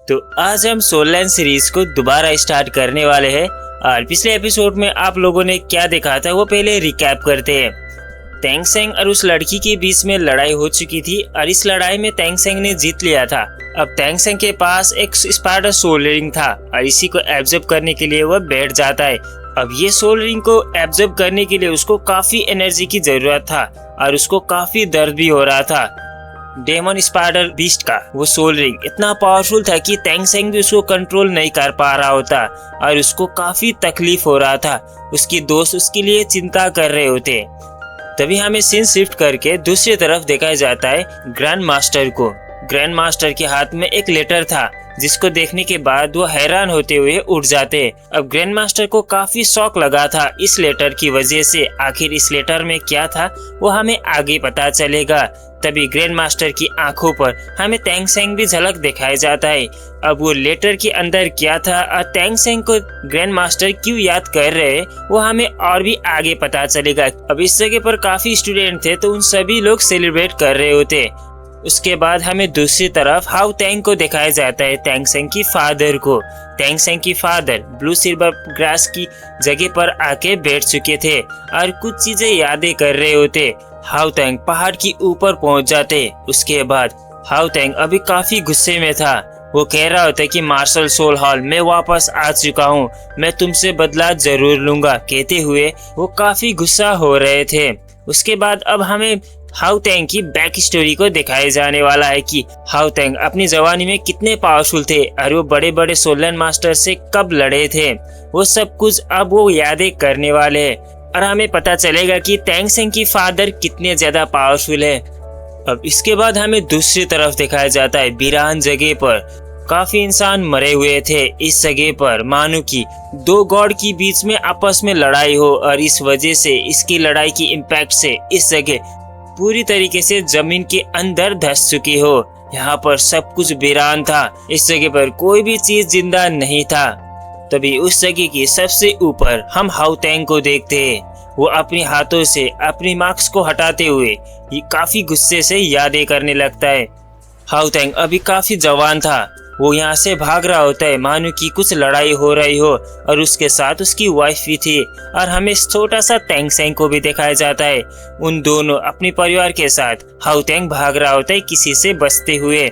तो आज हम सोल लाइन सीरीज को दोबारा स्टार्ट करने वाले हैं और पिछले एपिसोड में आप लोगों ने क्या देखा था वो पहले रिकैप करते हैं। तेंग सेंग और उस लड़की के बीच में लड़ाई हो चुकी थी और इस लड़ाई में तेंग सेंग ने जीत लिया था। अब तेंग सेंग के पास एक स्पाइडर सोल रिंग था और इसी को एब्जॉर्ब करने के लिए वह बैठ जाता है। अब ये सोल रिंग को एब्जॉर्ब करने के लिए उसको काफी एनर्जी की जरूरत था और उसको काफी दर्द भी हो रहा था। डेमन स्पाइडर बीस्ट का वो सोल रिंग इतना पावरफुल था कि तेंग सेंग भी उसको कंट्रोल नहीं कर पा रहा होता और उसको काफी तकलीफ हो रहा था। उसकी दोस्त उसके लिए चिंता कर रहे होते। तभी हमें सीन शिफ्ट करके दूसरी तरफ देखा जाता है ग्रैंड मास्टर को। ग्रैंड मास्टर के हाथ में एक लेटर था जिसको देखने के बाद वो हैरान होते हुए उठ जाते। अब ग्रैंड मास्टर को काफी शौक लगा था इस लेटर की वजह से। आखिर इस लेटर में क्या था वो हमें आगे पता चलेगा। तभी ग्रैंड मास्टर की आंखों पर हमें तेंग सेंग भी झलक दिखाया जाता है। अब वो लेटर के अंदर क्या था और तेंग सेंग को ग्रैंड मास्टर क्यों याद कर रहे वो हमें और भी आगे पता चलेगा। अब इस जगह पर काफी स्टूडेंट थे तो उन सभी लोग सेलिब्रेट कर रहे होते। उसके बाद हमें दूसरी तरफ हाउ तेंग को दिखाया जाता है, तेंग सेंग की फादर को। तेंग सेंग की फादर ब्लू सिल्वर ग्रास की जगह पर आके बैठ चुके थे और कुछ चीजें यादें कर रहे होते। हाउ तेंग पहाड़ की ऊपर पहुंच जाते। उसके बाद हाउ तेंग अभी काफी गुस्से में था। वो कह रहा होता कि मार्शल सोल हॉल मैं वापस आ चुका हूँ, मैं तुमसे बदला जरूर लूंगा कहते हुए वो काफी गुस्सा हो रहे थे। उसके बाद अब हमें हाउ तेंग की बैक स्टोरी को दिखाया जाने वाला है कि हाउ तेंग अपनी जवानी में कितने पावरफुल थे और वो बड़े बड़े सोल लाइन मास्टर से कब लड़े थे। वो सब कुछ अब वो यादें करने वाले हैं और हमें पता चलेगा कि तेंग सेंग की फादर कितने ज्यादा पावरफुल है। अब इसके बाद हमें दूसरी तरफ दिखाया जाता है वीरान जगह पर काफी इंसान मरे हुए थे। इस जगह पर मानो कि दो गॉड के बीच में आपस में लड़ाई हो और इस वजह से इसकी लड़ाई की इम्पैक्ट से इस जगह पूरी तरीके से जमीन के अंदर धंस चुकी हो। यहाँ पर सब कुछ वीरान था, इस जगह पर कोई भी चीज जिंदा नहीं था। तभी उस जगह की सबसे ऊपर हम हाउ तेंग को देखते हैं। वो अपने हाथों से अपनी मास्क को हटाते हुए ये काफी गुस्से से यादें करने लगता है। हाउ तेंग अभी काफी जवान था। वो यहाँ से भाग रहा होता है मानो कि कुछ लड़ाई हो रही हो और उसके साथ उसकी वाइफ भी थी और हमें छोटा सा तेंग सेंग को भी दिखाया जाता है। उन दोनों अपने परिवार के साथ हाउ तेंग भाग रहा होता है किसी से बचते हुए।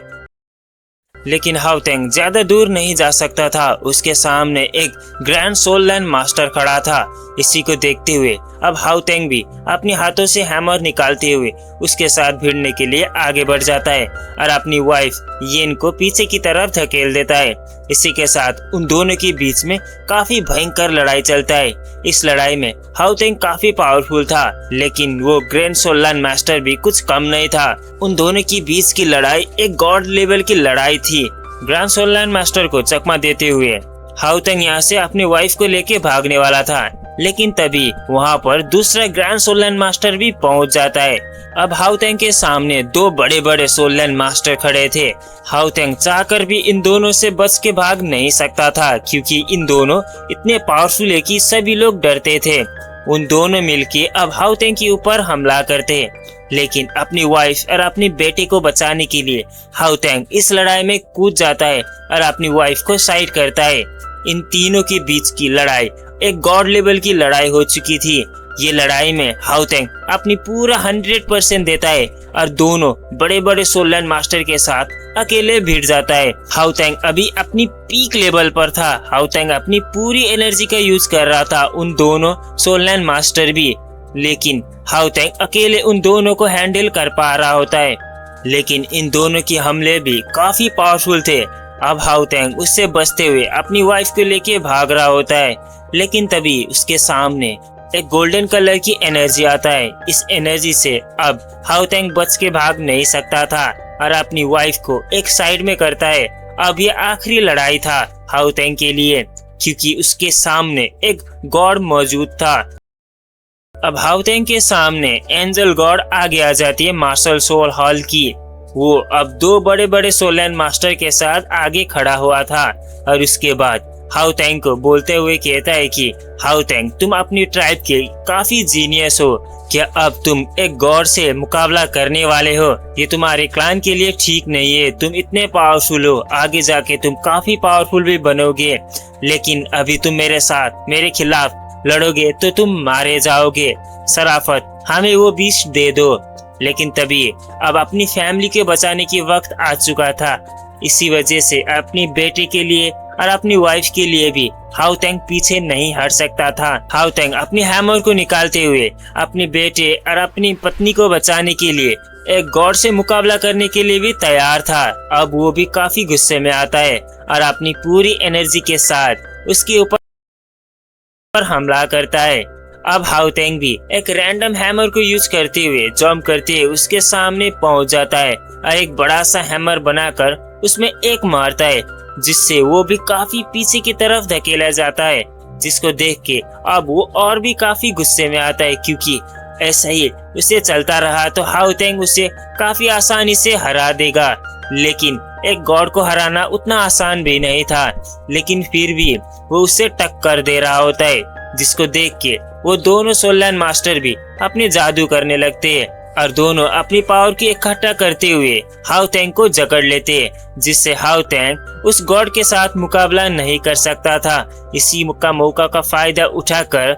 लेकिन हाउ तेंग ज्यादा दूर नहीं जा सकता था। उसके सामने एक ग्रैंड सोल लाइन मास्टर खड़ा था। इसी को देखते हुए अब हाउ तेंग भी अपने हाथों से हैमर निकालते हुए उसके साथ भिड़ने के लिए आगे बढ़ जाता है और अपनी वाइफ येन को पीछे की तरफ धकेल देता है। इसी के साथ उन दोनों के बीच में काफी भयंकर लड़ाई चलता है। इस लड़ाई में हाउ तेंग काफी पावरफुल था लेकिन वो ग्रैंड सोल लाइन मास्टर भी कुछ कम नहीं था। उन दोनों के बीच की लड़ाई एक गॉड लेवल की लड़ाई थी। ग्रैंड सोल लाइन मास्टर को चकमा देते हुए हाउ तेंग यहाँ से अपनी वाइफ को लेके भागने वाला था, लेकिन तभी वहाँ पर दूसरा ग्रैंड सोल लाइन मास्टर भी पहुँच जाता है। अब हाउ तेंग के सामने दो बड़े बड़े सोल लाइन मास्टर खड़े थे। हाउ तेंग चाहकर भी इन दोनों से बच के भाग नहीं सकता था क्योंकि इन दोनों इतने पावरफुल है कि सभी लोग डरते थे। उन दोनों मिलके अब हाउ तेंग के ऊपर हमला करते, लेकिन अपनी वाइफ और अपनी बेटे को बचाने के लिए हाउ तेंग इस लड़ाई में कूद जाता है और अपनी वाइफ को साइड करता है। इन तीनों के बीच की लड़ाई एक गॉड लेवल की लड़ाई हो चुकी थी। ये लड़ाई में हाउ तेंग अपनी पूरा 100% देता है और दोनों बड़े बड़े सोल लाइन मास्टर के साथ अकेले भिड़ जाता है। हाउ तेंग अभी अपनी पीक लेवल पर था। हाउ तेंग अपनी पूरी एनर्जी का यूज कर रहा था, उन दोनों सोल लाइन मास्टर भी, लेकिन हाउ तेंग अकेले उन दोनों को हैंडल कर पा रहा होता है। लेकिन इन दोनों के हमले भी काफी पावरफुल थे। अब हाउ तेंग उससे बचते हुए अपनी वाइफ को लेके भाग रहा होता है, लेकिन तभी उसके सामने एक गोल्डन कलर की एनर्जी आता है। इस एनर्जी से अब हाउ तेंग बच के भाग नहीं सकता था और अपनी वाइफ को एक साइड में करता है। अब ये आखिरी लड़ाई था हाउ तेंग के लिए क्योंकि उसके सामने एक गॉड मौजूद था। अब हाउ तेंग के सामने एंजल गॉड आगे आ जाती है मार्शल सोल हॉल की। वो अब दो बड़े बड़े सोल लाइन मास्टर के साथ आगे खड़ा हुआ था और उसके बाद हाउ तेंग को बोलते हुए कहता है कि हाउ तेंग, तुम अपनी ट्राइब के काफी जीनियस हो। क्या अब तुम एक गॉड से मुकाबला करने वाले हो? ये तुम्हारे क्लान के लिए ठीक नहीं है। तुम इतने पावरफुल हो, आगे जाके तुम काफी पावरफुल भी बनोगे, लेकिन अभी तुम मेरे साथ मेरे खिलाफ लड़ोगे तो तुम मारे जाओगे। शराफत, हमें वो बीस्ट दे दो। लेकिन तभी अब अपनी फैमिली के बचाने की वक्त आ चुका था। इसी वजह से अपनी बेटे के लिए और अपनी वाइफ के लिए भी हाउ तेंग पीछे नहीं हट सकता था। हाउ तेंग अपनी हैमर को निकालते हुए अपने बेटे और अपनी पत्नी को बचाने के लिए एक गॉड से मुकाबला करने के लिए भी तैयार था। अब वो भी काफी गुस्से में आता है और अपनी पूरी एनर्जी के साथ उसके ऊपर हमला करता है। अब हाउ तेंग भी एक रैंडम हैमर को यूज करते हुए जंप करते हुए उसके सामने पहुंच जाता है और एक बड़ा सा हैमर बनाकर उसमें एक मारता है, जिससे वो भी काफी पीछे की तरफ धकेला जाता है। जिसको देख के अब वो और भी काफी गुस्से में आता है, क्योंकि ऐसा ही उसे चलता रहा तो हाउ तेंग उसे काफी आसानी से हरा देगा। लेकिन एक गॉड को हराना उतना आसान भी नहीं था, लेकिन फिर भी वो उसे टक्कर दे रहा होता है। जिसको देख के वो दोनों सोल लैंड मास्टर भी अपने जादू करने लगते हैं और दोनों अपनी पावर की इकट्ठा करते हुए हाउ तेंग को जकड़ लेते हैं, जिससे हाउ तेंग उस गॉड के साथ मुकाबला नहीं कर सकता था। इसी का मौका का फायदा उठाकर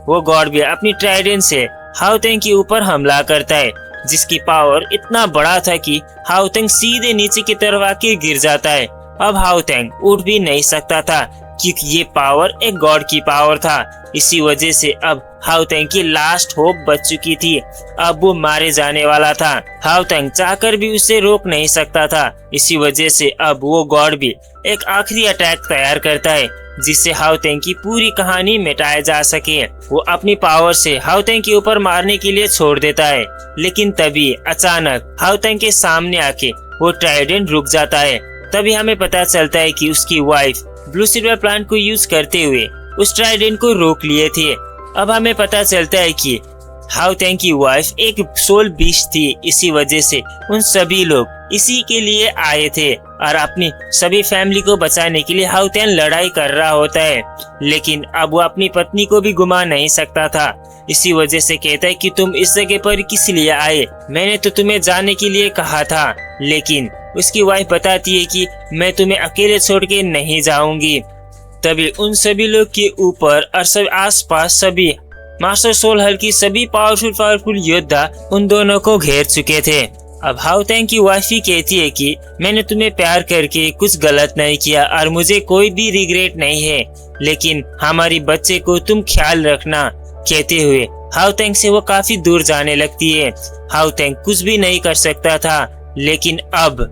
वो गॉड भी अपनी ट्राइडेंट से हाउ तेंग के ऊपर हमला करता है, जिसकी पावर इतना बड़ा था कि हाउ तेंग सीधे नीचे की तरफ आके गिर जाता है। अब हाउ तेंग उठ भी नहीं सकता था, क्योंकि ये पावर एक गॉड की पावर था। इसी वजह से अब हाउ तेंग की लास्ट होप बच चुकी थी। अब वो मारे जाने वाला था। हाउ तेंग चाहकर भी उसे रोक नहीं सकता था। इसी वजह से अब वो गॉड भी एक आखिरी अटैक तैयार करता है, जिससे हाउ तेंग की पूरी कहानी मिटाया जा सके। वो अपनी पावर से हाउ तेंग के ऊपर मारने के लिए छोड़ देता है, लेकिन तभी अचानक हाउ तेंग के सामने आके वो ट्राइडेंट रुक जाता है। तभी हमें पता चलता है कि उसकी वाइफ ब्लू सिल्वर प्लांट को यूज करते हुए उस ट्राइडेंट को रोक लिए थे। अब हमें पता चलता है कि हाउ तेंग की वाइफ एक सोल बीस्ट थी। इसी वजह से उन सभी लोग इसी के लिए आए थे और अपनी सभी फैमिली को बचाने के लिए हाउ तेंग लड़ाई कर रहा होता है। लेकिन अब वो अपनी पत्नी को भी गुमा नहीं सकता था। इसी वजह से कहता है कि तुम इस जगह पर किस लिए आए? मैंने तो तुम्हें जाने के लिए कहा था। लेकिन उसकी वाइफ बताती है कि मैं तुम्हें अकेले छोड़ के नहीं जाऊंगी। तभी उन सभी लोग के ऊपर और सब आसपास सभी मास्टर सोल हल की सभी पावरफुल योद्धा उन दोनों को घेर चुके थे। अब हाउ तेंग की वाइफ ही कहती है कि मैंने तुम्हें प्यार करके कुछ गलत नहीं किया और मुझे कोई भी रिग्रेट नहीं है, लेकिन हमारी बच्चे को तुम ख्याल रखना। कहते हुए हाउ तेंग से वो काफी दूर जाने लगती है। हाउ तेंग कुछ भी नहीं कर सकता था, लेकिन अब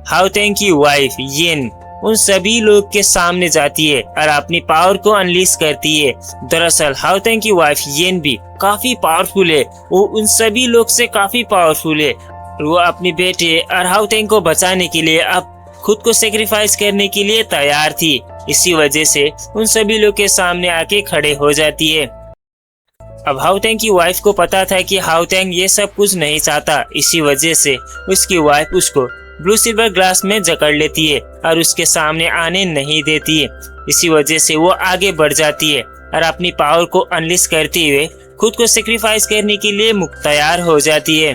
हाउ तेंग की वाइफ येन उन सभी लोग के सामने जाती है और अपनी पावर को अनलीश करती है। दरअसल हाउ तेंग की वाइफ येन भी काफी पावरफुल है। वो उन सभी लोग से काफी पावरफुल है। वो अपने बेटे और हाउ तेंग को बचाने के लिए अब खुद को सेक्रीफाइस करने के लिए तैयार थी। इसी वजह से उन सभी लोग के सामने आके खड़े हो जाती है। अब हाउ तेंग की वाइफ को पता था कि हाउ तेंग ये सब कुछ नहीं चाहता। इसी वजह से उसकी वाइफ उसको ब्लू सिल्वर ग्लास में जकड़ लेती है और उसके सामने आने नहीं देती है। इसी वजह से वो आगे बढ़ जाती है और अपनी पावर को अनलीश करते हुए खुद को सेक्रीफाइस करने के लिए तैयार हो जाती है।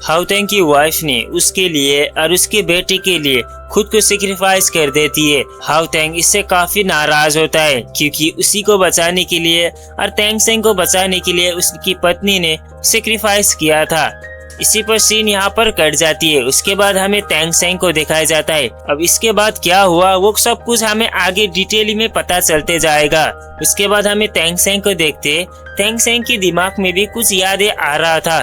हाउ तेंग की वाइफ ने उसके लिए और उसके बेटे के लिए खुद को सेक्रीफाइस कर देती है। हाउ तेंग इससे काफी नाराज होता है, क्योंकि उसी को बचाने के लिए और तेंग सेंग को बचाने के लिए उसकी पत्नी ने सेक्रीफाइस किया था। इसी पर सीन यहाँ पर कट जाती है। उसके बाद हमें तेंग सेंग को दिखाया जाता है। अब इसके बाद क्या हुआ वो सब कुछ हमें आगे डिटेल में पता चलते जाएगा। उसके बाद हमें तेंग सेंग को देखते तेंग सेंग के दिमाग में भी कुछ यादें आ रहा था,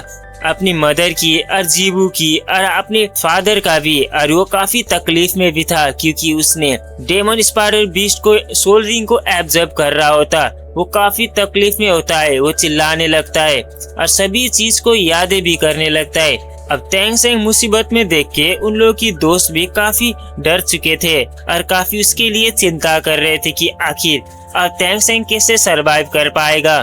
अपनी मदर की और जीबू की और अपने फादर का भी। और वो काफी तकलीफ में भी था, क्योंकि उसने डेमन स्पाइडर बीस्ट को सोल रिंग को एब्जॉर्ब कर रहा होता। वो काफी तकलीफ में होता है। वो चिल्लाने लगता है और सभी चीज को यादें भी करने लगता है। अब तेंग सेंग मुसीबत में देख के उन लोगों की दोस्त भी काफी डर चुके थे और काफी उसके लिए चिंता कर रहे थे कि आखिर अब तेंग सेंग कैसे सरवाइव कर पाएगा।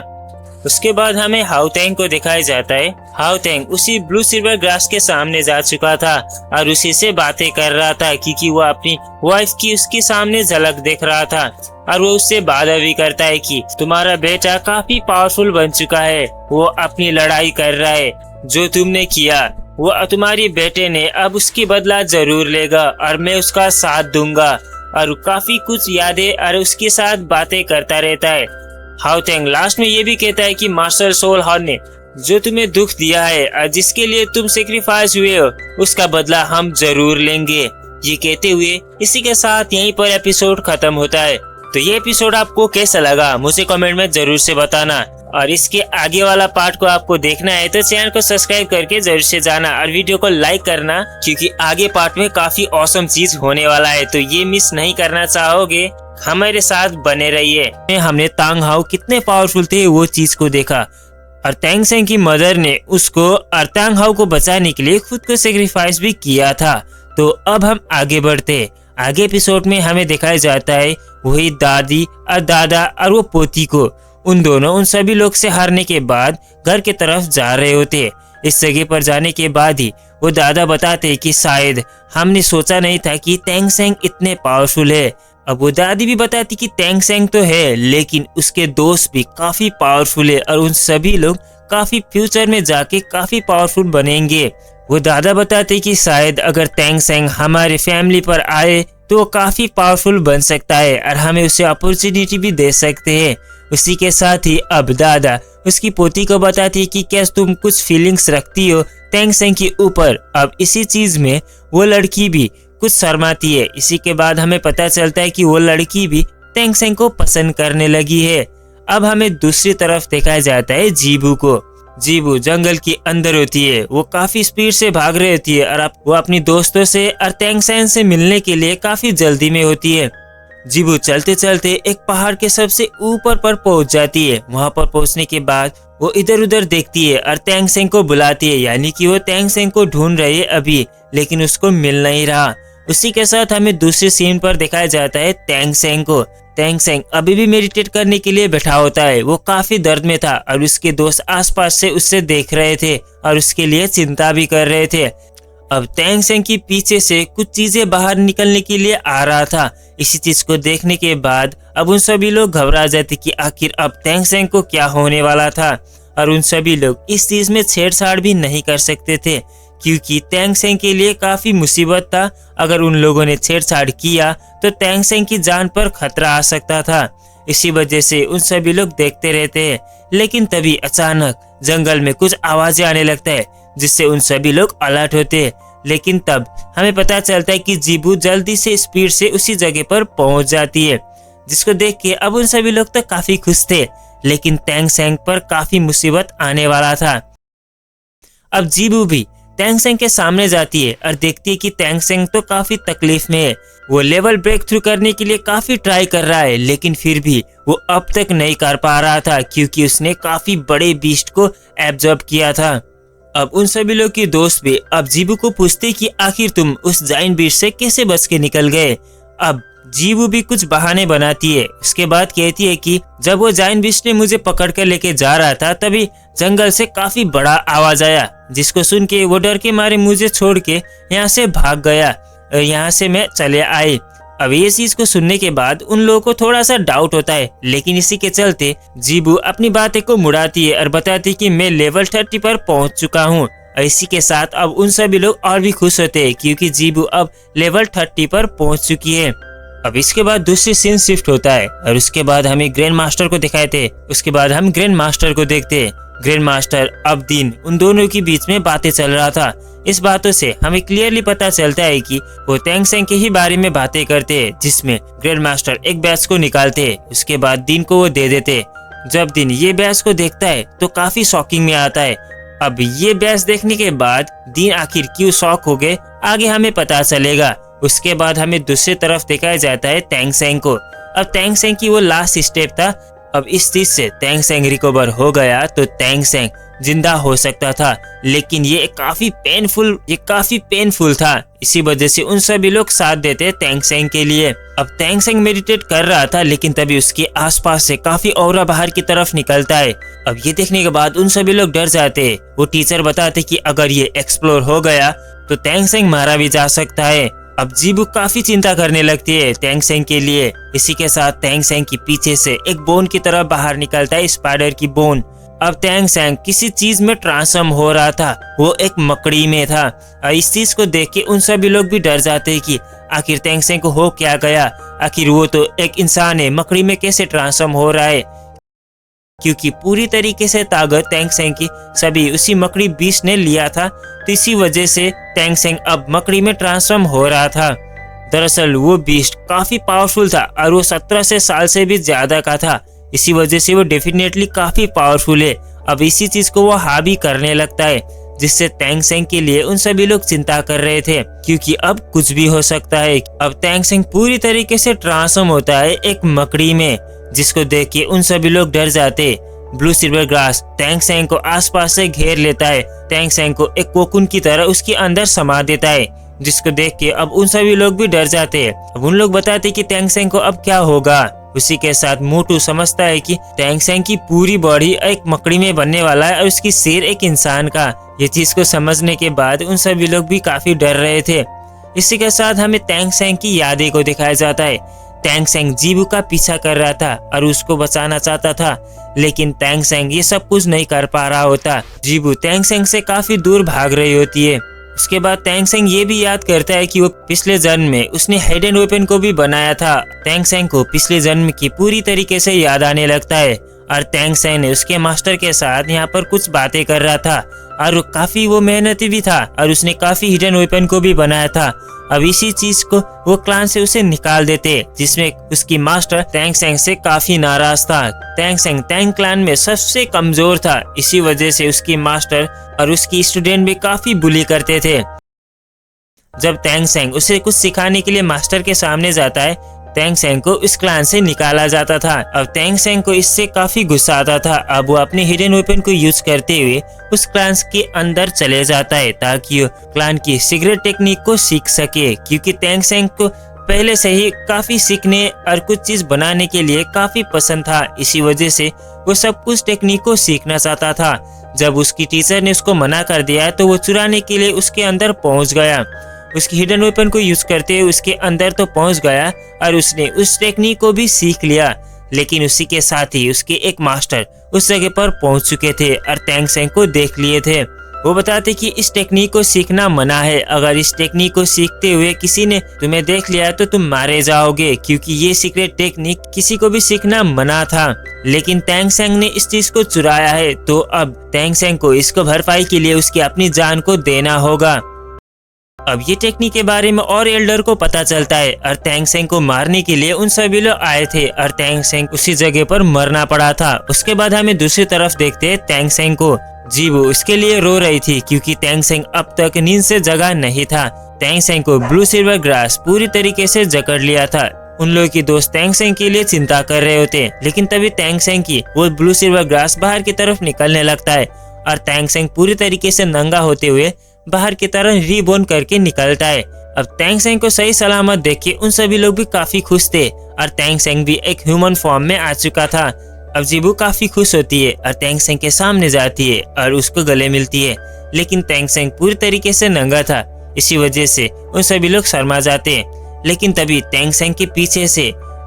उसके बाद हमें हाउ तेंग को दिखाया जाता है। हाउ तेंग उसी ब्लू सिल्वर ग्रास के सामने जा चुका था और उसी से बातें कर रहा था क्योंकि वो अपनी वाइफ की उसके सामने झलक देख रहा था और वो उससे वादा भी करता है कि तुम्हारा बेटा काफी पावरफुल बन चुका है, वो अपनी लड़ाई कर रहा है, जो तुमने किया वो तुम्हारे बेटे ने अब उसकी बदला जरूर लेगा और मैं उसका साथ दूंगा। और काफी कुछ यादें और उसके साथ बातें करता रहता है। हाउ तेंग लास्ट में ये भी कहता है कि मास्टर सोल हॉर्न ने जो तुम्हें दुख दिया है और जिसके लिए तुम सेक्रीफाइस हुए हो उसका बदला हम जरूर लेंगे। ये कहते हुए इसी के साथ यहीं पर एपिसोड खत्म होता है। तो ये एपिसोड आपको कैसा लगा मुझे कमेंट में जरूर से बताना, और इसके आगे वाला पार्ट को आपको देखना है तो चैनल को सब्सक्राइब करके जरूर से जाना और वीडियो को लाइक करना, क्योंकि आगे पार्ट में काफी ऑसम चीज होने वाला है, तो ये मिस नहीं करना चाहोगे, हमारे साथ बने रहिए। हमने तांग हाउ कितने पावरफुल थे वो चीज को देखा और तेंग सेंग की मदर ने उसको और तांग हाउ को बचाने के लिए खुद को सेक्रीफाइस भी किया था। तो अब हम आगे बढ़ते। आगे एपिसोड में हमें दिखाया जाता है वही दादी और दादा और वो पोती को, उन दोनों उन सभी लोग से हारने के बाद घर की तरफ जा रहे होते। इस जगह पर जाने के बाद ही वो दादा बताते कि शायद हमने सोचा नहीं था कि तेंग सेंग इतने पावरफुल है। अब वो दादी भी बताती कि तेंग सेंग तो है लेकिन उसके दोस्त भी काफी पावरफुल है और उन सभी लोग काफी फ्यूचर में जाके काफी पावरफुल बनेंगे। वो दादा बताते कि शायद अगर तेंग सेंग हमारे फैमिली पर आए तो वो काफी पावरफुल बन सकता है और हमें उसे अपॉर्चुनिटी भी दे सकते हैं। उसी के साथ ही अब दादा उसकी पोती को बताती है कि क्या तुम कुछ फीलिंग्स रखती हो तेंग सेंग के ऊपर। अब इसी चीज में वो लड़की भी कुछ शर्माती है। इसी के बाद हमें पता चलता है कि वो लड़की भी तेंग सेंग को पसंद करने लगी है। अब हमें दूसरी तरफ देखा जाता है जीबू को। जीबू जंगल के अंदर होती है, वो काफी स्पीड से भाग रही होती है और वो अपनी दोस्तों से और तेंग सेंग से मिलने के लिए काफी जल्दी में होती है। जीबू चलते चलते एक पहाड़ के सबसे ऊपर पर पहुंच जाती है। वहां पर पहुंचने के बाद वो इधर उधर देखती है और तेंग सेंग को बुलाती है, यानी कि वो तेंग सेंग को ढूंढ रही है अभी, लेकिन उसको मिल नहीं रहा। उसी के साथ हमें दूसरे सीन पर दिखाया जाता है तेंग सेंग को। तेंग सेंग अभी भी मेडिटेट करने के लिए बैठा होता है। वो काफी दर्द में था और उसके दोस्त आसपास से उससे देख रहे थे और उसके लिए चिंता भी कर रहे थे। अब तेंग सेंग की पीछे से कुछ चीजें बाहर निकलने के लिए आ रहा था। इसी चीज को देखने के बाद अब उन सभी लोग घबरा जाते कि आखिर अब तेंग सेंग को क्या होने वाला था, और उन सभी लोग इस चीज में छेड़छाड़ भी नहीं कर सकते थे क्योंकि तेंग सेंग के लिए काफी मुसीबत था। अगर उन लोगों ने छेड़छाड़ किया तो तेंग सेंग की जान पर खतरा आ सकता था। इसी वजह से उन सभी लोग देखते रहते हैं। लेकिन तभी अचानक जंगल में कुछ आवाजें आने लगता है जिससे उन सभी लोग अलर्ट होते हैं। लेकिन तब हमें पता चलता है कि जीबू जल्दी से स्पीड से उसी जगह पर पहुंच जाती है, जिसको देख के अब उन सभी लोग तो काफी खुश थे, लेकिन तेंग सेंग पर काफी मुसीबत आने वाला था। अब जीबू भी तेंग सेंग के सामने जाती है और देखती है कि तेंग सेंग तो काफी तकलीफ में है। वो लेवल ब्रेक थ्रू करने के लिए काफी ट्राई कर रहा है, लेकिन फिर भी वो अब तक नहीं कर पा रहा था क्योंकि उसने काफी बड़े बीस्ट को एब्जॉर्ब किया था। अब उन सभी लोग के दोस्त भी अब जीबू को पूछते कि आखिर तुम उस जायंट बीस्ट से कैसे बच के निकल गए। अब जीबू भी कुछ बहाने बनाती है। उसके बाद कहती है कि जब वो जायंट बीस्ट ने मुझे पकड़ कर लेके जा रहा था तभी जंगल से काफी बड़ा आवाज आया, जिसको सुन के वो डर के मारे मुझे छोड़ के यहाँ से भाग गया और यहाँ से मैं चले आए। अब ये चीज को सुनने के बाद उन लोगों को थोड़ा सा डाउट होता है, लेकिन इसी के चलते जीबू अपनी बातें को मुड़ाती है और बताती है कि मैं लेवल 30 पर पहुंच चुका हूँ। और इसी के साथ अब उन सभी लोग और भी खुश होते हैं क्योंकि जीबू अब लेवल 30 पर पहुंच चुकी है। अब इसके बाद दूसरी सीन शिफ्ट होता है और उसके बाद हमें ग्रैंड मास्टर को दिखाए थे। उसके बाद हम ग्रैंड मास्टर को देखते हैं। ग्रैंड मास्टर अब दिन उन दोनों के बीच में बातें चल रहा था। इस बातों से हमें क्लियरली पता चलता है कि वो तेंग सेंग के ही बारे में बातें करते हैं, जिसमें ग्रैंड मास्टर एक बैच को निकालते हैं। उसके बाद दिन को वो दे देते। जब दिन ये बैच को देखता है तो काफी शॉकिंग में आता है। अब ये बैच देखने के बाद दिन आखिर क्यों शॉक हो गए आगे हमें पता चलेगा। उसके बाद हमें दूसरी तरफ दिखाया जाता है तेंग सेंग को। अब तेंग सेंग की वो लास्ट स्टेप था। अब इस चीज से तेंग सेंग रिकवर हो गया तो तेंग सेंग जिंदा हो सकता था, लेकिन ये काफी पेनफुल था। इसी वजह से उन सभी लोग साथ देते तैंग सेंग के लिए। अब तैंग सेंग मेडिटेट कर रहा था, लेकिन तभी उसके आसपास से काफी ऑरा बाहर की तरफ निकलता है। अब ये देखने के बाद उन सभी लोग डर जाते। वो टीचर बताते कि अगर ये एक्सप्लोर हो गया तो तैंग सेंग मारा भी जा सकता है। अब जीबू काफी चिंता करने लगती है तैंग सेंग के लिए। इसी के साथ तैंग सेंग के पीछे से एक बोन की तरफ बाहर निकलता है, स्पाइडर की बोन। अब तैंग सेंग किसी चीज में ट्रांसफॉर्म हो रहा था, वो एक मकड़ी में था। इस चीज को देख के उन सभी लोग भी डर जाते हैं कि आखिर तैंग सेंग को हो क्या गया, आखिर वो तो एक इंसान है, मकड़ी में कैसे ट्रांसफॉर्म हो रहा है। क्योंकि पूरी तरीके से ताकत तैंग सेंग की सभी उसी मकड़ी बीस्ट ने लिया था, तो इसी वजह से तैंग सेंग अब मकड़ी में ट्रांसफॉर्म हो रहा था। दरअसल वो बीस्ट काफी पावरफुल था और वो 17 साल से भी ज्यादा का था। इसी वजह से वो डेफिनेटली काफी पावरफुल है। अब इसी चीज को वो हावी करने लगता है, जिससे तैंग सेंग के लिए उन सभी लोग चिंता कर रहे थे, क्योंकि अब कुछ भी हो सकता है। अब तैंग सेंग पूरी तरीके से ट्रांसफॉर्म होता है एक मकड़ी में, जिसको देख के उन सभी लोग डर जाते। ब्लू सिल्वर ग्रास तैंग सेंग को आसपास से घेर लेता है, तैंग सेंग को एक कोकून की तरह उसके अंदर समा देता है, जिसको देख के अब उन सभी लोग भी डर जाते हैं। अब उन लोग बताते कि तैंग सेंग को अब क्या होगा। उसी के साथ मोटू समझता है कि तैंग सेंग की पूरी बॉडी एक मकड़ी में बनने वाला है और उसकी सिर एक इंसान का। ये चीज को समझने के बाद उन सभी लोग भी काफी डर रहे थे। इसी के साथ हमें तैंग सेंग की यादें को दिखाया जाता है। तैंग सेंग जीबू का पीछा कर रहा था और उसको बचाना चाहता था, लेकिन तैंग सेंग ये सब कुछ नहीं कर पा रहा होता। जीबू तैंग सेंग से काफी दूर भाग रही होती है। उसके बाद तैंग सेंग ये भी याद करता है कि वो पिछले जन्म में उसने हिडन वेपन को भी बनाया था। तैंग सेंग को पिछले जन्म की पूरी तरीके से याद आने लगता है और तैंग सेंग ने उसके मास्टर के साथ यहाँ पर कुछ बातें कर रहा था और काफी वो मेहनती भी था और उसने काफी हिडन वेपन को भी बनाया था। अब इसी चीज को वो क्लान से उसे निकाल देते, जिसमें उसकी मास्टर तैंग सेंग से काफी नाराज था। तैंग सेंग तैंग क्लान में सबसे कमजोर था, इसी वजह से उसकी मास्टर और उसकी स्टूडेंट भी काफी बुली करते थे। जब तैंग सेंग उसे कुछ सिखाने के लिए मास्टर के सामने जाता है, तैंग सेंग को इस क्लान से निकाला जाता था। अब तैंग सेंग को इससे काफी गुस्सा आता था। अब वो अपने हिडन वेपन को यूज करते हुए उस क्लान के अंदर चले जाता है, ताकि वो क्लान की सीक्रेट टेक्निक को सीख सके, क्योंकि तैंग सेंग को पहले से ही काफी सीखने और कुछ चीज बनाने के लिए काफी पसंद था। इसी वजह से वो सब कुछ टेक्निक को सीखना चाहता था। जब उसकी टीचर ने उसको मना कर दिया तो वो चुराने के लिए उसके अंदर पहुंच गया। उसके हिडन वेपन को यूज करते हुए उसके अंदर तो पहुंच गया और उसने उस टेक्निक को भी सीख लिया। लेकिन उसी के साथ ही उसके एक मास्टर उस जगह पर पहुंच चुके थे और तैंग सेंग को देख लिए थे। वो बताते कि इस टेक्निक को सीखना मना है। अगर इस टेक्निक को सीखते हुए किसी ने तुम्हें देख लिया तो तुम मारे जाओगे, क्योंकि ये सीक्रेट टेक्निक किसी को भी सीखना मना था। लेकिन तैंग सेंग ने इस चीज को चुराया है, तो अब तैंग सेंग को इसको भरपाई के लिए उसकी अपनी जान को देना होगा। अब ये टेक्निक के बारे में और एल्डर को पता चलता है और तैंग सेंग को मारने के लिए उन सभी लोग आए थे और तैंग सेंग उसी जगह पर मरना पड़ा था। उसके बाद हमें दूसरी तरफ देखते हैं तैंग सेंग को। जीबू उसके लिए रो रही थी, क्योंकि तैंग सेंग अब तक नींद से जगा नहीं था। तैंग सेंग को ब्लू सिल्वर ग्रास पूरी तरीके से जकड़ लिया था। उन लोगों की दोस्त तैंग सेंग के लिए चिंता कर रहे होते, लेकिन तभी तैंग सेंग की वो ब्लू सिल्वर ग्रास बाहर की तरफ निकलने लगता है और तैंग सेंग पूरी तरीके से नंगा होते हुए बाहर की तरफ रीबोर्न करके निकलता है। अब तैंग सेंग को सही सलामत देख के उन सभी लोग भी काफी खुश थे और तैंग सेंग भी एक ह्यूमन फॉर्म में आ चुका था। अब जीबू काफी खुश होती है और तैंग सेंग के सामने जाती है और उसको गले मिलती है, लेकिन तैंग सेंग पूरी तरीके से नंगा था। इसी वजह से उन सभी लोग शर्मा जाते हैं। लेकिन तभी तैंग सेंग के पीछे से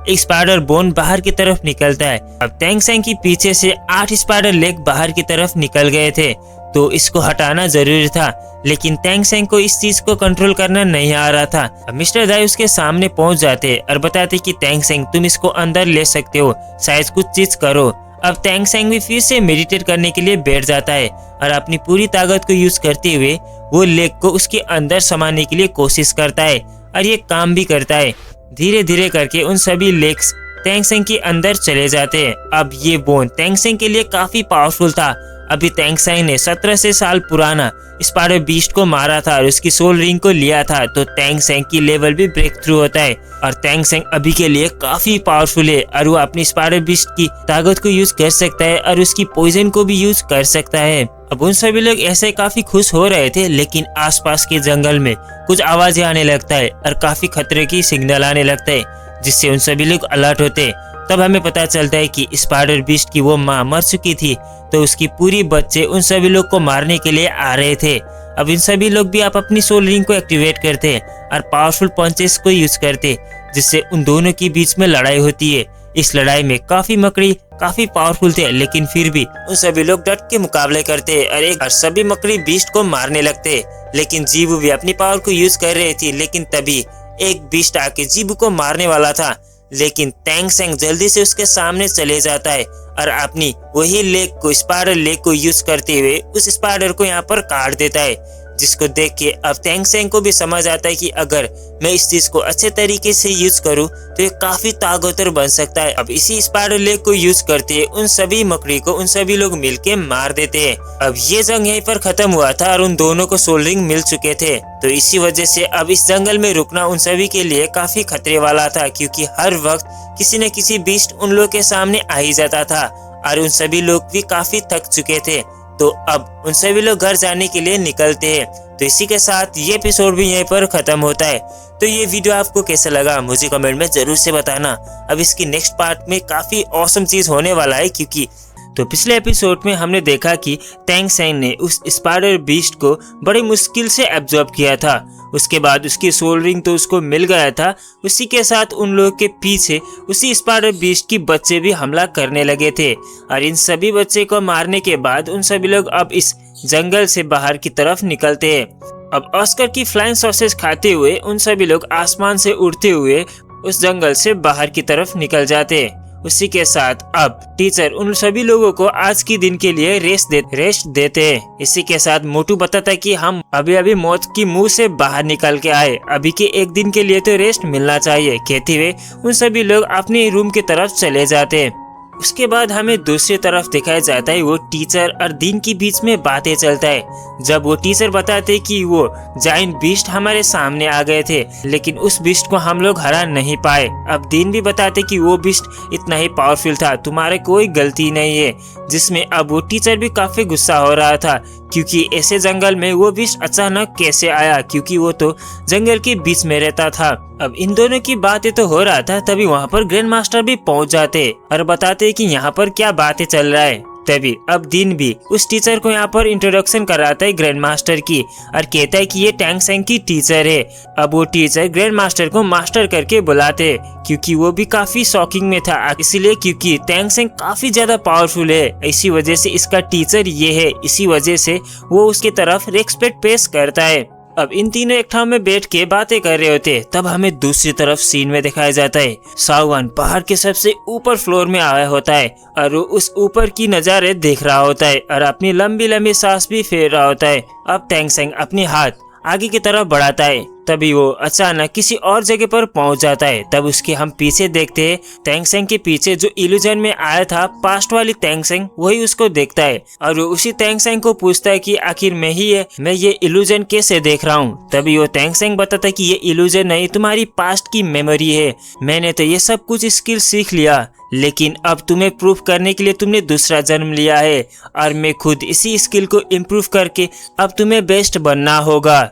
एक स्पाइडर बोन बाहर की तरफ निकलता है। अब तैंग सेंग के पीछे से 8 स्पाइडर लेग बाहर की तरफ निकल गए थे, तो इसको हटाना जरूरी था। लेकिन तैंग सेंग को इस चीज को कंट्रोल करना नहीं आ रहा था। अब मिस्टर दाई उसके सामने पहुंच जाते और बताते कि तैंग सेंग तुम इसको अंदर ले सकते हो, शायद कुछ चीज करो। अब तैंग सेंग भी फिर से मेडिटेट करने के लिए बैठ जाता है और अपनी पूरी ताकत को यूज करते हुए वो लेग को उसके अंदर समाने के लिए कोशिश करता है और ये काम भी करता है। धीरे धीरे करके उन सभी लेग्स तेंग सेंग के अंदर चले जाते। अब ये बोन तेंग सेंग के लिए काफी पावरफुल था। अभी तेंग सेंग ने 17 साल पुराना स्पाइडर बीस्ट को मारा था और उसकी सोल रिंग को लिया था, तो तेंग सेंग की लेवल भी ब्रेक थ्रू होता है और तेंग सेंग अभी के लिए काफी पावरफुल है और वो अपनी स्पाइडर बीस्ट की ताकत को यूज कर सकता है और उसकी पॉइजन को भी यूज कर सकता है। अब उन सभी लोग ऐसे काफी खुश हो रहे थे, लेकिन आसपास के जंगल में कुछ आवाजें आने लगता है और काफी खतरे की सिग्नल आने लगता है, जिससे उन सभी लोग अलर्ट होते। तब हमें पता चलता है कि स्पाइडर बीस्ट की वो माँ मर चुकी थी, तो उसकी पूरी बच्चे उन सभी लोग को मारने के लिए आ रहे थे। अब इन सभी लोग भी आप अपनी सोल रिंग को एक्टिवेट करते और पावरफुल पंचेस को यूज करते, जिससे उन दोनों के बीच में लड़ाई होती है। इस लड़ाई में काफी मकड़ी काफी पावरफुल थे, लेकिन फिर भी उन सभी लोग डट के मुकाबले करते और सभी मकड़ी बीस्ट को मारने लगते। लेकिन जीबू भी अपनी पावर को यूज कर रही थी, लेकिन तभी एक बीस्ट आके जीबू को मारने वाला था, लेकिन तेंग सेंग जल्दी से उसके सामने चले जाता है और अपनी वही लेग को स्पाइडर लेग को यूज करते हुए उस स्पाइडर को यहाँ पर काट देता है, जिसको देख के अब तेंग सेंग को भी समझ आता है कि अगर मैं इस चीज को अच्छे तरीके से यूज करूं तो ये काफी ताकतवर बन सकता है। अब इसी स्पाइडर लेग को यूज करते उन सभी मकड़ी को उन सभी लोग मिलके मार देते हैं। अब ये जंग यहीं पर खत्म हुआ था और उन दोनों को सोल रिंग मिल चुके थे, तो इसी वजह से अब इस जंगल में रुकना उन सभी के लिए काफी खतरे वाला था, क्योंकि हर वक्त किसी न किसी बीस्ट उन लोग के सामने आ ही जाता था और उन सभी लोग भी काफी थक चुके थे। तो अब उन सभी लोग घर जाने के लिए निकलते हैं। तो इसी के साथ ये एपिसोड भी यहीं पर खत्म होता है। तो ये वीडियो आपको कैसा लगा मुझे कमेंट में जरूर से बताना। अब इसकी नेक्स्ट पार्ट में काफी ऑसम चीज होने वाला है, क्योंकि तो पिछले एपिसोड में हमने देखा कि तेंग सेंग ने उस स्पाइडर बीस्ट को बड़ी मुश्किल से एब्जॉर्ब किया था। उसके बाद उसकी सोल रिंग तो उसको मिल गया था। उसी के साथ उन लोगों के पीछे उसी स्पाइडर बीस्ट की बच्चे भी हमला करने लगे थे और इन सभी बच्चे को मारने के बाद उन सभी लोग अब इस जंगल से बाहर की तरफ निकलते हैं। अब ऑस्कर की फ्लाइंग सॉसेज खाते हुए उन सभी लोग आसमान से उड़ते हुए उस जंगल से बाहर की तरफ निकल जाते हैं। उसी के साथ अब टीचर उन सभी लोगों को आज के दिन के लिए रेस्ट देते हैं। इसी के साथ मोटू बताता है कि हम अभी मौत की मुंह से बाहर निकल के आए, अभी के एक दिन के लिए तो रेस्ट मिलना चाहिए। कहते हुए उन सभी लोग अपने रूम की तरफ चले जाते हैं। उसके बाद हमें दूसरी तरफ दिखाया जाता है वो टीचर और दीन के बीच में बातें चलता है। जब वो टीचर बताते कि वो जायंट बीस्ट हमारे सामने आ गए थे, लेकिन उस बीस्ट को हम लोग हरा नहीं पाए। अब दीन भी बताते कि वो बीस्ट इतना ही पावरफुल था, तुम्हारे कोई गलती नहीं है। जिसमें अब वो टीचर भी काफी गुस्सा हो रहा था, क्योंकि ऐसे जंगल में वो बीस्ट अचानक कैसे आया, क्योंकि वो तो जंगल के बीच में रहता था। अब इन दोनों की बातें तो हो रहा था, तभी वहाँ पर ग्रैंड मास्टर भी पहुँच जाते और बताते कि यहाँ पर क्या बातें चल रहा है। तभी अब दिन भी उस टीचर को यहाँ पर इंट्रोडक्शन कराता है ग्रैंड मास्टर की और कहता है कि ये तेंग सेंग की टीचर है। अब वो टीचर ग्रैंड मास्टर को मास्टर करके बुलाते, क्योंकि वो भी काफी शॉकिंग में था, इसलिए क्योंकि तेंग सेंग काफी ज्यादा पावरफुल है, इसी वजह से इसका टीचर ये है, इसी वजह से वो उसकी तरफ रिस्पेक्ट पेश करता है। अब इन तीनों एक ठाव में बैठ के बातें कर रहे होते, तब हमें दूसरी तरफ सीन में दिखाया जाता है सावन पहाड़ के सबसे ऊपर फ्लोर में आया होता है और वो उस ऊपर की नजारे देख रहा होता है और अपनी लंबी लंबी सांस भी फेर रहा होता है। अब तेंग सेंग अपनी हाथ आगे की तरफ बढ़ाता है, तभी वो अचानक किसी और जगह पर पहुंच जाता है। तब उसके हम पीछे देखते हैं, तेंग सेंग के पीछे जो इल्यूजन में आया था पास्ट वाली तेंग सेंग, वही उसको देखता है और वो उसी तेंग सेंग को पूछता है कि आखिर मैं ये इल्यूजन कैसे देख रहा हूँ। तभी वो तेंग सेंग बताता है कि ये इल्यूजन नहीं, तुम्हारी पास्ट की मेमोरी है। मैंने तो ये सब कुछ स्किल सीख लिया, लेकिन अब तुम्हें प्रूफ करने के लिए तुमने दूसरा जन्म लिया है और मैं खुद इसी स्किल को इम्प्रूव करके अब तुम्हें बेस्ट बनना होगा।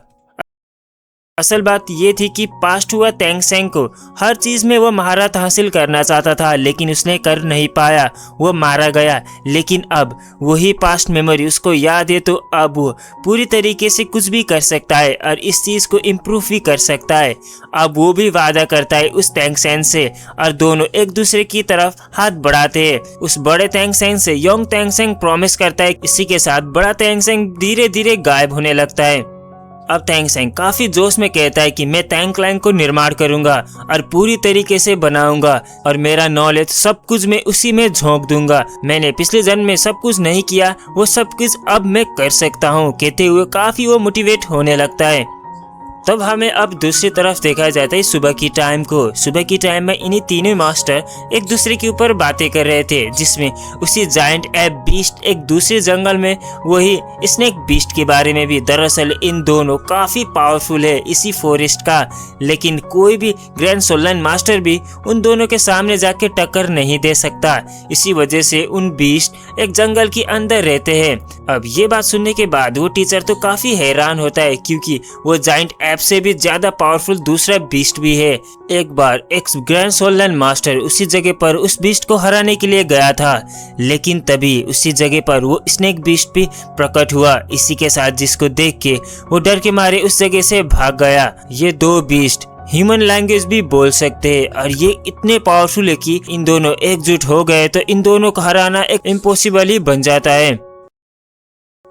असल बात ये थी कि पास्ट हुआ तेंग सेंग को हर चीज में वो महारत हासिल करना चाहता था, लेकिन उसने कर नहीं पाया, वो मारा गया। लेकिन अब वही पास्ट मेमोरी उसको याद है, तो अब वो पूरी तरीके से कुछ भी कर सकता है और इस चीज को इम्प्रूव भी कर सकता है। अब वो भी वादा करता है उस तेंग सेंग से और दोनों एक दूसरे की तरफ हाथ बढ़ाते हैं। उस बड़े तेंग सेंग से यंग तेंग सेंग प्रॉमिस करता है। इसी के साथ बड़ा तेंग सेंग धीरे धीरे गायब होने लगता है। अब तेंग सेंग काफी जोश में कहता है कि मैं टैंक क्लैंक को निर्माण करूंगा और पूरी तरीके से बनाऊंगा और मेरा नॉलेज सब कुछ मैं उसी में झोंक दूंगा। मैंने पिछले जन्म में सब कुछ नहीं किया, वो सब कुछ अब मैं कर सकता हूँ। कहते हुए काफी वो मोटिवेट होने लगता है। तब हमें अब दूसरी तरफ देखा जाता है सुबह की टाइम को। सुबह की टाइम में इन्हीं तीनों मास्टर एक दूसरे के ऊपर बातें कर रहे थे, जिसमें उसी जायंट एप बीस्ट एक दूसरे जंगल में वही स्नेक बीस्ट के बारे में भी। दरअसल इन दोनों काफी पावरफुल है इसी फॉरेस्ट का, लेकिन कोई भी ग्रैंड सोलन मास्टर भी उन दोनों के सामने जाके टक्कर नहीं दे सकता। इसी वजह से उन बीस्ट एक जंगल के अंदर रहते हैं। अब ये बात सुनने के बाद वो टीचर तो काफी हैरान होता है, क्योंकि वो जायंट एप से भी ज्यादा पावरफुल दूसरा बीस्ट भी है। एक बार एक ग्रैंड सोलन मास्टर उसी जगह पर उस बीस्ट को हराने के लिए गया था, लेकिन तभी उसी जगह पर वो स्नेक बीस्ट भी प्रकट हुआ। इसी के साथ जिसको देख के वो डर के मारे उस जगह से भाग गया। ये दो बीस्ट ह्यूमन लैंग्वेज भी बोल सकते हैं और ये इतने पावरफुल है कि इन दोनों एकजुट हो गए तो इन दोनों को हराना एक इम्पॉसिबल ही बन जाता है।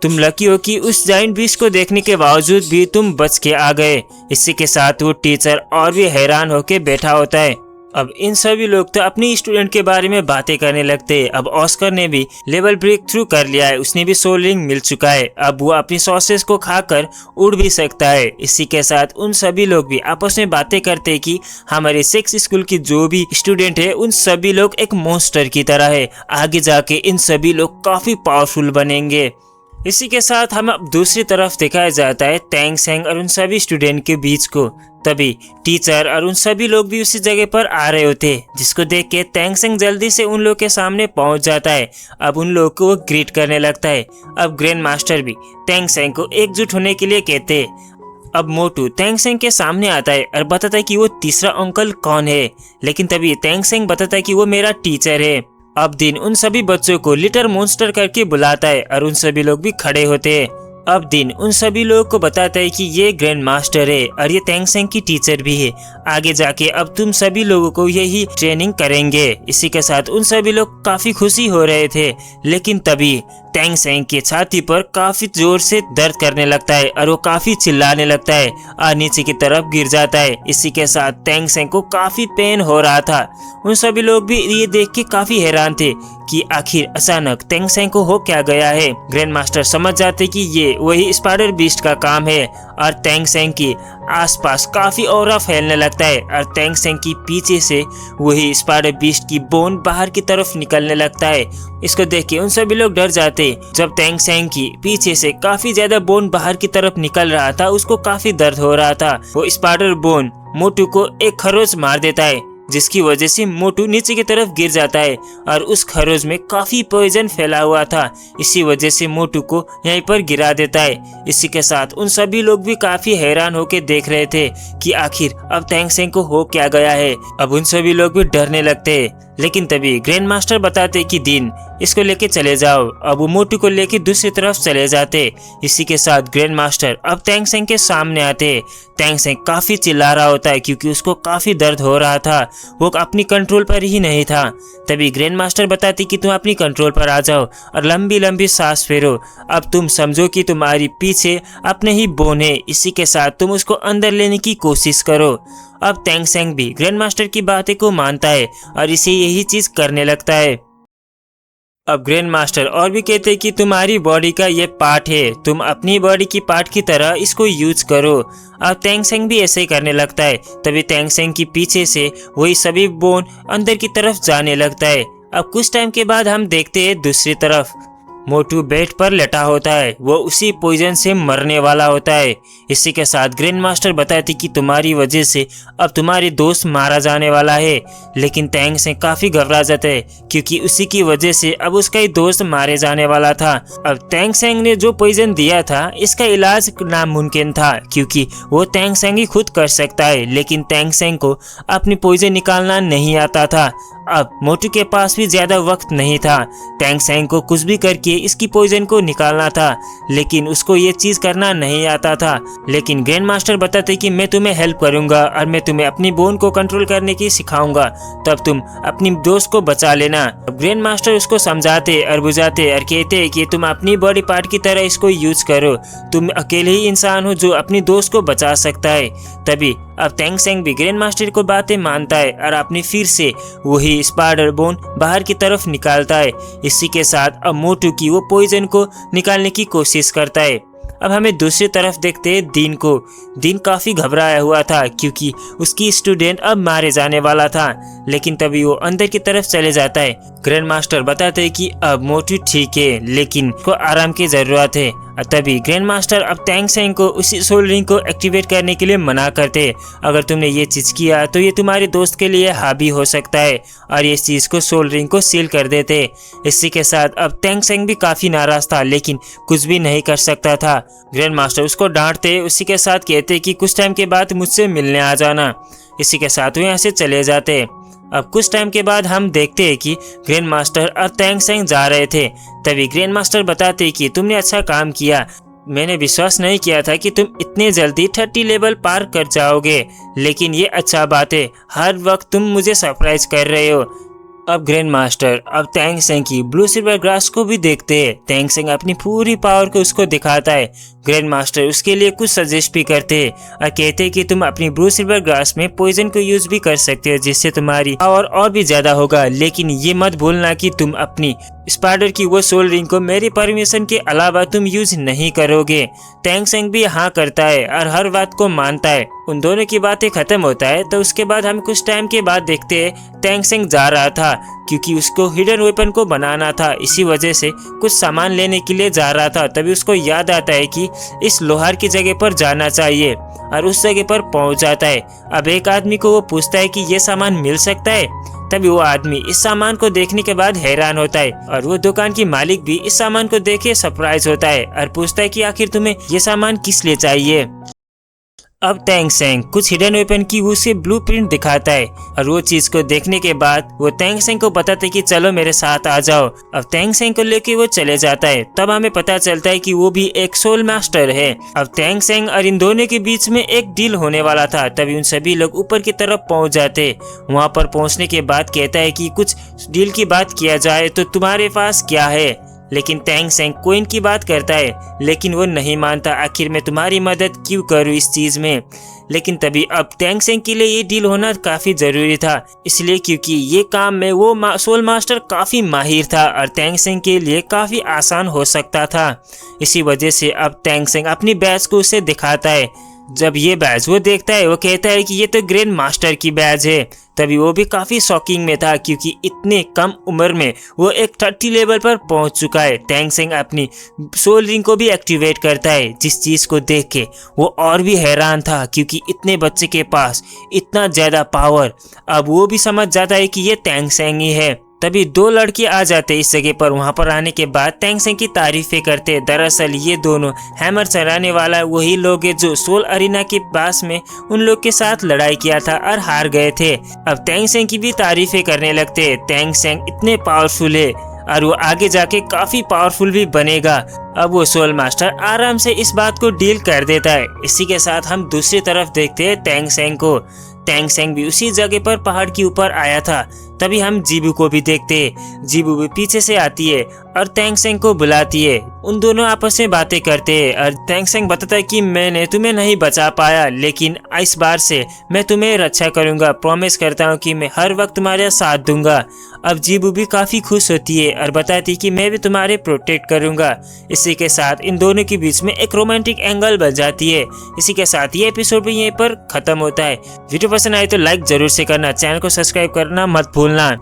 तुम लकी हो कि उस जायंट बीस्ट को देखने के बावजूद भी तुम बच के आ गए। इसी के साथ वो टीचर और भी हैरान होके बैठा होता है। अब इन सभी लोग तो अपनी स्टूडेंट के बारे में बातें करने लगते हैं। अब ऑस्कर ने भी लेवल ब्रेक थ्रू कर लिया है, उसने भी सोल रिंग मिल चुका है। अब वो अपनी सॉसेस को खाकर उड़ भी सकता है। इसी के साथ उन सभी लोग भी आपस में बातें करते हैं कि हमारे सेक्स स्कूल की जो भी स्टूडेंट है उन सभी लोग एक मॉन्स्टर की तरह है, आगे जाके इन सभी लोग काफी पावरफुल बनेंगे। इसी के साथ हम अब दूसरी तरफ दिखाया जाता है टैंग सेंग और उन सभी स्टूडेंट के बीच को। तभी टीचर और उन सभी लोग भी उसी जगह पर आ रहे होते, जिसको देख के टैंग सेंग जल्दी से उन लोग के सामने पहुंच जाता है। अब उन लोग को वो ग्रीट करने लगता है। अब ग्रैंड मास्टर भी टैंग सेंग को एकजुट होने के लिए कहते हैं। अब मोटू टैंग सेंग के सामने आता है और बताता है कि वो तीसरा अंकल कौन है, लेकिन तभी टैंग सेंग बताता है कि वो मेरा टीचर है। अब दिन उन सभी बच्चों को लिटिल मॉन्स्टर करके बुलाता है और उन सभी लोग भी खड़े होते हैं। अब दिन उन सभी लोगों को बताता है कि ये ग्रैंड मास्टर है और ये टैंग सेंग की टीचर भी है। आगे जाके अब तुम सभी लोगों को यही ट्रेनिंग करेंगे। इसी के साथ उन सभी लोग काफी खुशी हो रहे थे, लेकिन तभी टैंग सेंग की छाती पर काफी जोर से दर्द करने लगता है और वो काफी चिल्लाने लगता है और नीचे की तरफ गिर जाता है। इसी के साथ टैंग सेंग को काफी पेन हो रहा था। उन सभी लोग भी ये देख के काफी हैरान थे कि आखिर अचानक टैंग सेंग को हो क्या गया है। ग्रैंड मास्टर समझ जाते कि ये वही स्पाइडर बीस्ट का काम है और टैंग सेंग की आसपास काफी ऑरा फैलने लगता है और टैंग सेंग की पीछे से वही स्पाइडर बीस्ट की बोन बाहर की तरफ निकलने लगता है। इसको देख के उन सभी लोग डर जाते। जब टैंग सेंग की पीछे से काफी ज्यादा बोन बाहर की तरफ निकल रहा था, उसको काफी दर्द हो रहा था। वो स्पाइडर बोन मोटू को एक खरोच मार देता है, जिसकी वजह से मोटू नीचे की तरफ गिर जाता है और उस खरोच में काफी पॉइजन फैला हुआ था। इसी वजह से मोटू को यहीं पर गिरा देता है। इसी के साथ उन सभी लोग भी काफी हैरान होकर देख रहे थे कि आखिर अब टैंग सेंग को हो क्या गया है। अब उन सभी लोग भी डरने लगते हैं, लेकिन तभी ग्रैंड मास्टर बताते कि दिन इसको लेके चले जाओ। अब वो मोटू को लेके दूसरी तरफ चले जाते। इसी के साथ ग्रैंड मास्टर अब टैंग सेंग के सामने आते। टैंग सेंग काफी चिल्ला रहा होता है क्योंकि उसको काफी दर्द हो रहा था, वो अपनी कंट्रोल पर ही नहीं था। तभी ग्रैंड मास्टर बताते कि तुम अपनी कंट्रोल पर आ जाओ और लंबी लंबी सांस फेरो। अब तुम समझो कि तुम्हारी पीछे अपने ही बोन है, इसी के साथ तुम उसको अंदर लेने की कोशिश करो। अब टैंग सेंग भी ग्रैंड मास्टर की बातें को मानता है और इसे यही चीज करने लगता है। अब ग्रैंड मास्टर और भी कहते हैं कि तुम्हारी बॉडी का ये पार्ट है, तुम अपनी बॉडी की पार्ट की तरह इसको यूज करो। अब टैंग सेंग भी ऐसे ही करने लगता है। तभी टैंग सेंग की पीछे से वही सभी बोन अंदर की तरफ जाने लगता है। अब कुछ टाइम के बाद हम देखते हैं दूसरी तरफ मोटू बेड पर लेटा होता है, वो उसी पॉइजन से मरने वाला होता है। इसी के साथ ग्रैंड मास्टर बताती कि तुम्हारी वजह से अब तुम्हारे दोस्त मारा जाने वाला है, लेकिन टैंग सेंग काफी घबरा जाता है क्योंकि उसी की वजह से अब उसका ही दोस्त मारे जाने वाला था। अब टैंग सेंग ने जो पॉइजन दिया था इसका इलाज नामुमकिन था क्योंकि वो टैंग सेंग ही खुद कर सकता है, लेकिन टैंग सेंग को अपनी पॉइजन निकालना नहीं आता था। अब मोटू के पास भी ज्यादा वक्त नहीं था, टैंग सेंग को कुछ भी करके इसकी पॉइजन को निकालना था, लेकिन उसको ये चीज करना नहीं आता था। लेकिन ग्रैंड मास्टर बताते कि मैं तुम्हें हेल्प करूंगा और मैं तुम्हें अपनी बोन को कंट्रोल करने की सिखाऊंगा, तब तुम अपनी दोस्त को बचा लेना। ग्रैंड मास्टर उसको समझाते और बुझाते और कहते कि तुम अपनी बॉडी पार्ट की तरह इसको यूज करो, तुम अकेले ही इंसान हो जो अपनी दोस्त को बचा सकता है। तभी अब टैंग सेंग भी ग्रैंड मास्टर को बातें मानता है और अपनी फिर से वही स्पाइडर बोन बाहर की तरफ निकालता है। इसी के साथ अब मोटू की वो पॉइजन को निकालने की कोशिश करता है। अब हमें दूसरी तरफ देखते हैं दिन को। दिन काफी घबराया हुआ था क्योंकि उसकी स्टूडेंट अब मारे जाने वाला था, लेकिन तभी वो अंदर की तरफ चले जाता है। ग्रैंड मास्टर बताते हैं कि अब मोटू ठीक है लेकिन को आराम की जरूरत है। तभी ग्रैंड मास्टर अब टैंग सेंग को उसी सोल रिंग को एक्टिवेट करने के लिए मना करते। अगर तुमने ये चीज किया तो ये तुम्हारे दोस्त के लिए हावी हो सकता है, और ये चीज को सोल रिंग को सील कर देते। इसी के साथ अब टैंग सेंग भी काफी नाराज था लेकिन कुछ भी नहीं कर सकता था। ग्रैंड मास्टर उसको डांटते, उसी के साथ कहते कि कुछ टाइम के बाद मुझसे मिलने आ जाना। इसी के साथ वो यहाँ से चले जाते। अब कुछ टाइम के बाद हम देखते हैं कि ग्रैंड मास्टर और टैंग सेंग जा रहे थे। तभी ग्रैंड मास्टर बताते कि तुमने अच्छा काम किया, मैंने विश्वास नहीं किया था कि तुम इतने जल्दी 30 लेवल पार कर जाओगे, लेकिन ये अच्छा बात है, हर वक्त तुम मुझे सरप्राइज कर रहे हो। अब ग्रैंड मास्टर अब टैंग सेंग की ब्लू सिल्वर ग्रास को भी देखते हैं। टैंग सेंग अपनी पूरी पावर को उसको दिखाता है। ग्रैंड मास्टर उसके लिए कुछ सजेस्ट भी करते हैं और कहते हैं कि तुम अपनी ब्लू सिल्वर ग्रास में पॉइजन को यूज भी कर सकते हो जिससे तुम्हारी पावर और भी ज्यादा होगा, लेकिन ये मत भूलना कि तुम अपनी स्पाइडर की वो सोल रिंग को मेरी परमिशन के अलावा तुम यूज नहीं करोगे। टैंग सेंग भी हाँ करता है और हर बात को मानता है। उन दोनों की बातें खत्म होता है तो उसके बाद हम कुछ टाइम के बाद देखते हैं टैंग सेंग जा रहा था क्योंकि उसको हिडन वेपन को बनाना था, इसी वजह से कुछ सामान लेने के लिए जा रहा था। तभी उसको याद आता है कि इस लोहार की जगह पर जाना चाहिए और उस जगह पर पहुंच जाता है। अब एक आदमी को वो पूछता है कि ये सामान मिल सकता है। तभी वो आदमी इस सामान को देखने के बाद हैरान होता है और वो दुकान की मालिक भी इस सामान को देख के सरप्राइज होता है और पूछता है कि आखिर तुम्हें ये सामान किस लिए चाहिए। अब टैंग सेंग कुछ हिडन वेपन की उसे ब्लूप्रिंट दिखाता है और वो चीज को देखने के बाद वो टैंग सेंग को बताता है कि चलो मेरे साथ आ जाओ। अब टैंग सेंग को लेके वो चले जाता है। तब हमें पता चलता है कि वो भी एक सोल मास्टर है। अब टैंग सेंग और इन दोनों के बीच में एक डील होने वाला था। तभी उन सभी लोग ऊपर की तरफ पहुंच जाते। वहां पर पहुंचने के बाद कहता है कि कुछ डील की बात किया जाए तो तुम्हारे पास क्या है, लेकिन टैंग सेंग कोइन की बात करता है लेकिन वो नहीं मानता। आखिर मैं तुम्हारी मदद क्यों करूं इस चीज में। लेकिन तभी अब टैंग सेंग के लिए ये डील होना काफी जरूरी था, इसलिए क्योंकि ये काम में वो सोल मास्टर काफी माहिर था और टैंग सेंग के लिए काफी आसान हो सकता था। इसी वजह से अब टैंग सेंग अपनी बैज को उसे दिखाता है। जब ये बैज वो देखता है वो कहता है कि ये तो ग्रैंड मास्टर की बैज है। तभी वो भी काफी शॉकिंग में था क्योंकि इतने कम उम्र में वो एक 30 लेवल पर पहुंच चुका है। टैंग सेंग अपनी सोल रिंग को भी एक्टिवेट करता है, जिस चीज को देख के वो और भी हैरान था क्योंकि इतने बच्चे के पास इतना ज्यादा पावर। अब वो भी समझ जाता है कि ये टैंग सेंग ही है। तभी दो लड़के आ जाते इस जगह पर। वहां पर आने के बाद टैंग सेंग की तारीफें करते। दरअसल ये दोनों हैमर चलाने वाला वही लोग हैं जो सोल अरीना के पास में उन लोग के साथ लड़ाई किया था और हार गए थे। अब टैंग सेंग की भी तारीफें करने लगते। टैंग सेंग इतने पावरफुल है और वो आगे जाके काफी पावरफुल भी बनेगा। अब वो सोल मास्टर आराम से इस बात को डील कर देता है। इसी के साथ हम दूसरी तरफ देखते हैं टैंग सेंग को। टैंग सेंग भी उसी जगह पर पहाड़ के ऊपर आया था। तभी हम जीबू को भी देखते हैं। जीबू भी पीछे से आती है और टैंग सेंग को बुलाती है। उन दोनों आपस में बातें करते हैं और टैंग सेंग बताता है कि मैंने तुम्हें नहीं बचा पाया, लेकिन इस बार से मैं तुम्हें रक्षा करूंगा। प्रॉमिस करता हूँ कि मैं हर वक्त तुम्हारे साथ दूंगा। अब जीबू भी काफी खुश होती है और बताती है कि मैं भी तुम्हारे प्रोटेक्ट करूंगा। इसी के साथ इन दोनों के बीच में एक रोमांटिक एंगल बन जाती है। इसी के साथ ये एपिसोड भी यहीं पर खत्म होता है। वीडियो पसंद आए तो लाइक जरूर से करना, चैनल को सब्सक्राइब करना मत भूलना।